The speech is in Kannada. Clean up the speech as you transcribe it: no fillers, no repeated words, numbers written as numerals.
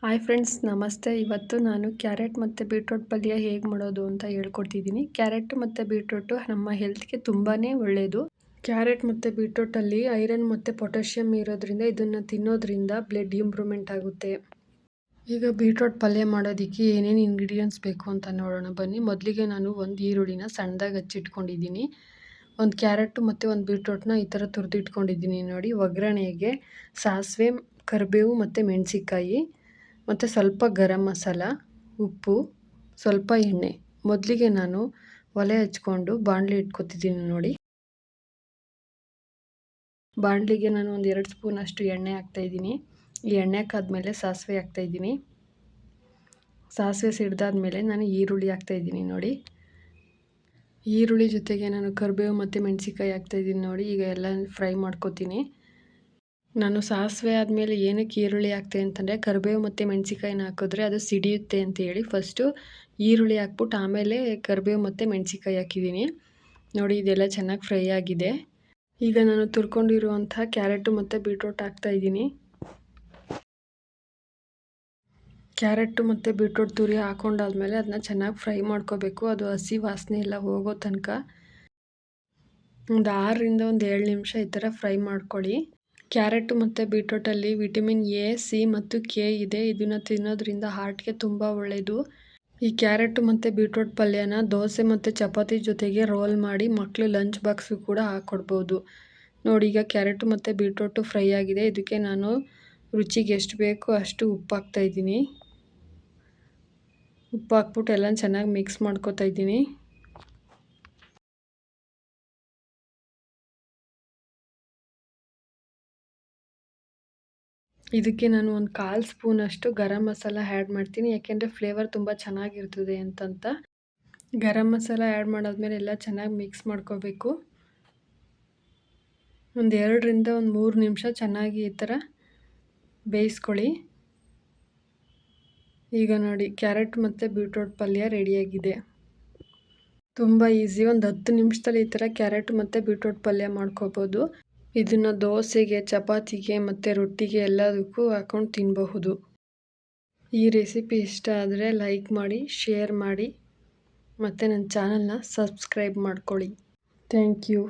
ಹಾಯ್ ಫ್ರೆಂಡ್ಸ್, ನಮಸ್ತೆ. ಇವತ್ತು ನಾನು ಕ್ಯಾರೆಟ್ ಮತ್ತು ಬೀಟ್ರೋಟ್ ಪಲ್ಯ ಹೇಗೆ ಮಾಡೋದು ಅಂತ ಹೇಳ್ಕೊಡ್ತಿದ್ದೀನಿ. ಕ್ಯಾರೆಟ್ ಮತ್ತು ಬೀಟ್ರೋಟು ನಮ್ಮ ಹೆಲ್ತ್ಗೆ ತುಂಬಾ ಒಳ್ಳೆಯದು. ಕ್ಯಾರೆಟ್ ಮತ್ತು ಬೀಟ್ರೋಟಲ್ಲಿ ಐರನ್ ಮತ್ತು ಪೊಟ್ಯಾಷಿಯಮ್ ಇರೋದ್ರಿಂದ ಇದನ್ನು ತಿನ್ನೋದ್ರಿಂದ ಬ್ಲಡ್ ಇಂಪ್ರೂವ್ಮೆಂಟ್ ಆಗುತ್ತೆ. ಈಗ ಬೀಟ್ರೋಟ್ ಪಲ್ಯ ಮಾಡೋದಕ್ಕೆ ಏನೇನು ಇಂಗ್ರೀಡಿಯೆಂಟ್ಸ್ ಬೇಕು ಅಂತ ನೋಡೋಣ ಬನ್ನಿ. ಮೊದಲಿಗೆ ನಾನು ಒಂದು ಈರುಳ್ಳಿನ ಸಣ್ಣದಾಗಿ ಹಚ್ಚಿಟ್ಕೊಂಡಿದ್ದೀನಿ. ಒಂದು ಕ್ಯಾರೆಟು ಮತ್ತು ಒಂದು ಬೀಟ್ರೋಟ್ನ ಈ ಥರ ತುರಿದಿಟ್ಕೊಂಡಿದ್ದೀನಿ ನೋಡಿ. ಒಗ್ಗರಣೆಗೆ ಸಾಸಿವೆ, ಕರಿಬೇವು ಮತ್ತು ಮೆಣಸಿನ್ಕಾಯಿ ಮತ್ತು ಸ್ವಲ್ಪ ಗರಂ ಮಸಾಲ, ಉಪ್ಪು, ಸ್ವಲ್ಪ ಎಣ್ಣೆ. ಮೊದಲಿಗೆ ನಾನು ಒಲೆ ಹಚ್ಕೊಂಡು ಬಾಣಲಿ ಇಟ್ಕೊತಿದ್ದೀನಿ ನೋಡಿ. ಬಾಣಲಿಗೆ ನಾನು ಒಂದು 2 ಸ್ಪೂನಷ್ಟು ಎಣ್ಣೆ ಹಾಕ್ತಾಯಿದ್ದೀನಿ. ಈ ಎಣ್ಣೆ ಹಾಕಾದ್ಮೇಲೆ ಸಾಸಿವೆ ಹಾಕ್ತಾಯಿದ್ದೀನಿ. ಸಾಸಿವೆ ಸಿಡ್ದಾದ್ಮೇಲೆ ನಾನು ಈರುಳ್ಳಿ ಹಾಕ್ತಾಯಿದ್ದೀನಿ ನೋಡಿ. ಈರುಳ್ಳಿ ಜೊತೆಗೆ ನಾನು ಕರಿಬೇವು ಮತ್ತು ಮೆಣಸಿನ್ಕಾಯಿ ಹಾಕ್ತಾಯಿದ್ದೀನಿ ನೋಡಿ. ಈಗ ಎಲ್ಲ ಫ್ರೈ ಮಾಡ್ಕೊತೀನಿ. ನಾನು ಸಾಸಿವೆ ಆದಮೇಲೆ ಏನಕ್ಕೆ ಈರುಳ್ಳಿ ಹಾಕ್ತೆ ಅಂತಂದರೆ, ಕರಿಬೇವು ಮತ್ತು ಮೆಣಸಿನ್ಕಾಯಿನ ಹಾಕಿದ್ರೆ ಅದು ಸಿಡಿಯುತ್ತೆ ಅಂತೇಳಿ ಫಸ್ಟು ಈರುಳ್ಳಿ ಹಾಕ್ಬಿಟ್ಟು ಆಮೇಲೆ ಕರಿಬೇವು ಮತ್ತು ಮೆಣಸಿನ್ಕಾಯಿ ಹಾಕಿದ್ದೀನಿ ನೋಡಿ. ಇದೆಲ್ಲ ಚೆನ್ನಾಗಿ ಫ್ರೈ ಆಗಿದೆ. ಈಗ ನಾನು ತುರ್ಕೊಂಡಿರುವಂಥ ಕ್ಯಾರೆಟು ಮತ್ತು ಬೀಟ್ರೋಟ್ ಹಾಕ್ತಾಯಿದ್ದೀನಿ. ಕ್ಯಾರೆಟು ಮತ್ತು ಬೀಟ್ರೋಟ್ ತುರಿ ಹಾಕೊಂಡಾದ್ಮೇಲೆ ಅದನ್ನ ಚೆನ್ನಾಗಿ ಫ್ರೈ ಮಾಡ್ಕೋಬೇಕು. ಅದು ಹಸಿ ವಾಸನೆ ಎಲ್ಲ ಹೋಗೋ ತನಕ ಒಂದು 6ರಿಂದ 7 ನಿಮಿಷ ಈ ಥರ ಫ್ರೈ ಮಾಡ್ಕೊಳ್ಳಿ. ಕ್ಯಾರೆಟು ಮತ್ತು ಬೀಟ್ರೋಟಲ್ಲಿ ವಿಟಮಿನ್ ಎ, ಸಿ ಮತ್ತು ಕೆ ಇದೆ. ಇದನ್ನು ತಿನ್ನೋದ್ರಿಂದ ಹಾರ್ಟ್ಗೆ ತುಂಬ ಒಳ್ಳೆಯದು. ಈ ಕ್ಯಾರೆಟು ಮತ್ತು ಬೀಟ್ರೋಟ್ ಪಲ್ಯನ ದೋಸೆ ಮತ್ತು ಚಪಾತಿ ಜೊತೆಗೆ ರೋಲ್ ಮಾಡಿ ಮಕ್ಕಳು ಲಂಚ್ ಬಾಕ್ಸು ಕೂಡ ಹಾಕ್ಕೊಡ್ಬೋದು ನೋಡಿ. ಈಗ ಕ್ಯಾರೆಟು ಮತ್ತು ಬೀಟ್ರೋಟು ಫ್ರೈ ಆಗಿದೆ. ಇದಕ್ಕೆ ನಾನು ರುಚಿಗೆ ಎಷ್ಟು ಬೇಕೋ ಅಷ್ಟು ಉಪ್ಪು ಹಾಕ್ತಾಯಿದ್ದೀನಿ. ಉಪ್ಪು ಹಾಕ್ಬಿಟ್ಟು ಎಲ್ಲ ಚೆನ್ನಾಗಿ ಮಿಕ್ಸ್ ಮಾಡ್ಕೊತಾ ಇದ್ದೀನಿ. ಇದಕ್ಕೆ ನಾನು ಒಂದು 1/4 ಸ್ಪೂನಷ್ಟು ಗರಂ ಮಸಾಲ ಆ್ಯಡ್ ಮಾಡ್ತೀನಿ, ಯಾಕೆಂದರೆ ಫ್ಲೇವರ್ ತುಂಬ ಚೆನ್ನಾಗಿರ್ತದೆ ಅಂತಂತ. ಗರಂ ಮಸಾಲ ಆ್ಯಡ್ ಮಾಡಾದ್ಮೇಲೆ ಎಲ್ಲ ಚೆನ್ನಾಗಿ ಮಿಕ್ಸ್ ಮಾಡ್ಕೋಬೇಕು. ಒಂದು 2ರಿಂದ 3 ನಿಮಿಷ ಚೆನ್ನಾಗಿ ಈ ಥರ ಬೇಯಿಸ್ಕೊಳ್ಳಿ. ಈಗ ನೋಡಿ, ಕ್ಯಾರೆಟ್ ಮತ್ತು ಬೀಟ್ರೋಟ್ ಪಲ್ಯ ರೆಡಿಯಾಗಿದೆ. ತುಂಬ ಈಸಿ. ಒಂದು 10 ನಿಮಿಷದಲ್ಲಿ ಈ ಥರ ಕ್ಯಾರೆಟ್ ಮತ್ತು ಬೀಟ್ರೋಟ್ ಪಲ್ಯ ಮಾಡ್ಕೋಬೋದು. ಇದನ್ನು ದೋಸೆಗೆ, ಚಪಾತಿಗೆ ಮತ್ತು ರೊಟ್ಟಿಗೆ ಎಲ್ಲದಕ್ಕೂ ಹಾಕ್ಕೊಂಡು ತಿನ್ನಬಹುದು. ಈ ರೆಸಿಪಿ ಇಷ್ಟ ಆದರೆ ಲೈಕ್ ಮಾಡಿ, ಶೇರ್ ಮಾಡಿ ಮತ್ತು ನನ್ನ ಚಾನಲ್ನ ಸಬ್ಸ್ಕ್ರೈಬ್ ಮಾಡ್ಕೊಳ್ಳಿ. Thank you.